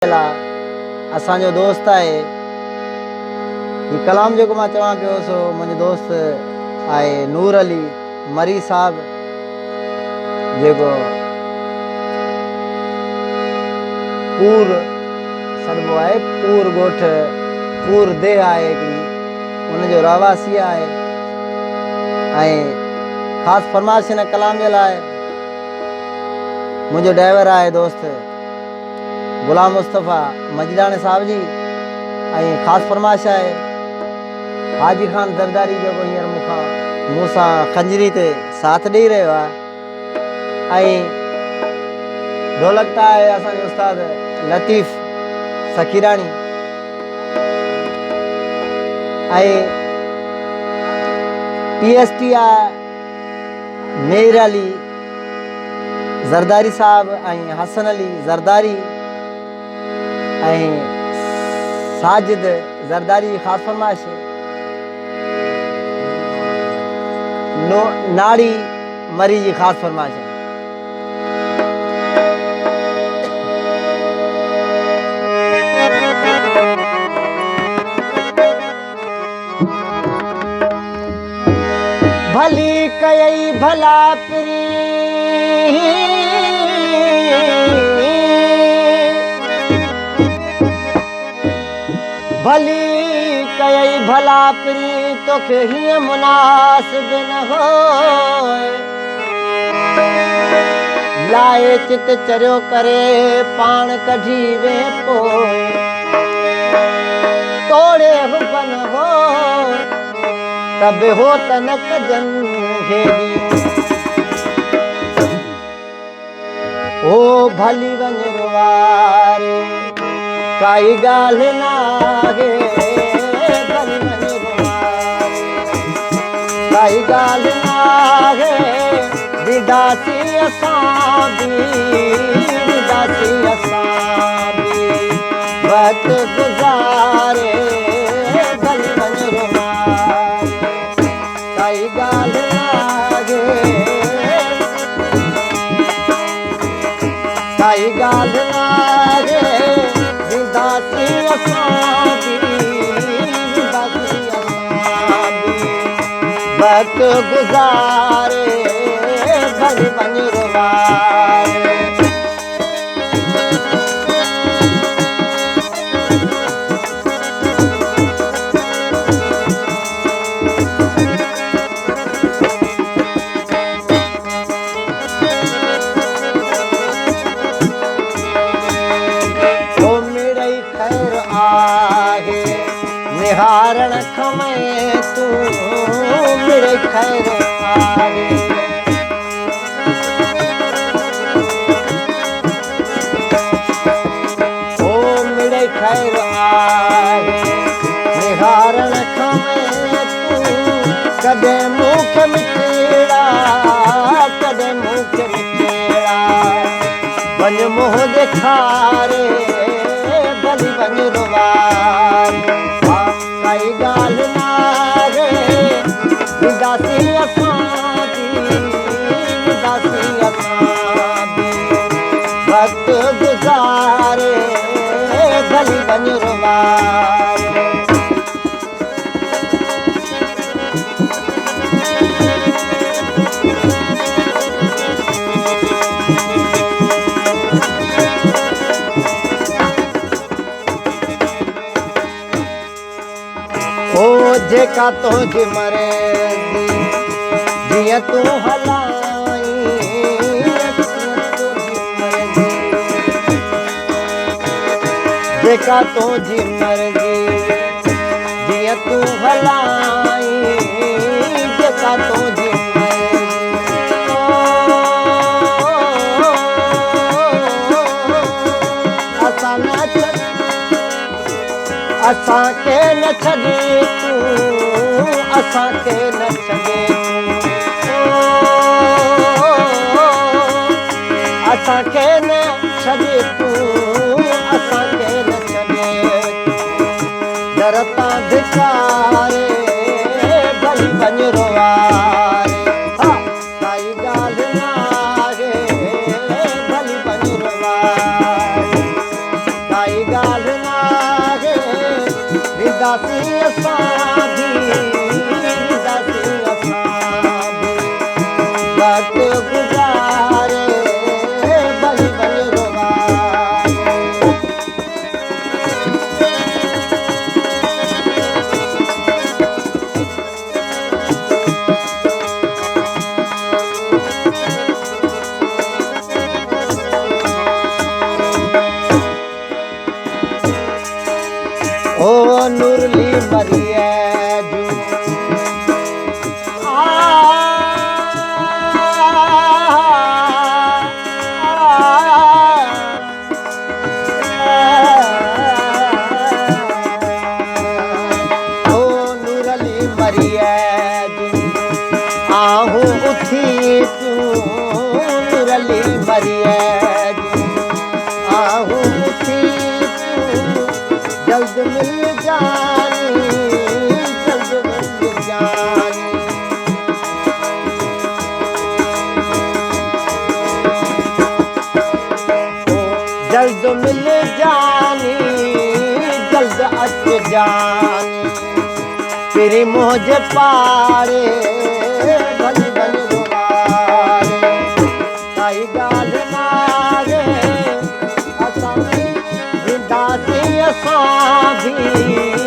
असांजो दोस्त है ये कलाम जो मां चवां पियो सो मुझे दोस्त आए नूर अली मरी साहब जो पूर सदबो है पूर गोठ पूर दे है उनजो रहवासी है खास फरमाइश इन कलाम जे लाए मुझे ड्राइवर है दोस्त गुलाम मुस्तफ़ा मजदाने साहब जी खास फरमाइश है हाजी खान दरदारी जो हींअर मूसा खंजरी ते साथ दे रहा है ढोलक है असांजो उस्ताद लतीफ़ सखीरानी PST मेर अली जरदारी साहब हसन अली जरदारी साजिद जरदारी खास फरमाइश नाड़ी मरी जी खास फरमाइश भली कई भला प्री भली कई भला प्री तो के ही मुनासिब न हो लाए चित चरियो करे पान कढ़ी वे पो तोड़े हुबन हो तब हो तनक जन घेरी ओ भली वंजरवारे काई गाल नागे भली वंजरवारे काई गाल नागे विदासी असांदी वक्त गुजारे भली वंजरवारे काई गाल नागे काई गाल नागे विदासी असांदी वक्त गुजारे भली वंजरवारे निहारण खमे तू मेरे खैर आगे ओ मेरे खैर आगे निहारण खमे तू कदे मुख मिठेड़ा कदे मुख मिठेड़ा बन मोह दिखारे भली वंजरवारे काई गाल नागे विदासी असांदी वक्त गुजारे भली वंजरवारे जेका तुझ मरे जिया तू हलाई जेका तुझ मर्जी जिया तू हलाई जेका तुझ असां के न छॾे तूं असां के न छॾे असां के न छॾे तूं असां के न छॾे दरता धिकारे भली वंजरवारे काई ॻाल्हि नाहे भली वंजरवारे काई काई गाल नागे विदासी असांजी विदासी असांजी वक्त गुजारे बल बल रोवारे ओ नुरली मरिए जू ओ नुरली मरिए जू आहू उठी तू नुरली मरिए जू आहू उठी जल्द मिल जानी जल्द मिल जानी जल्द मिल जानी जल्द अच जानी तेरी मोज पारे भल भल रुवारे काई गाल नागे असां विदासी असां भी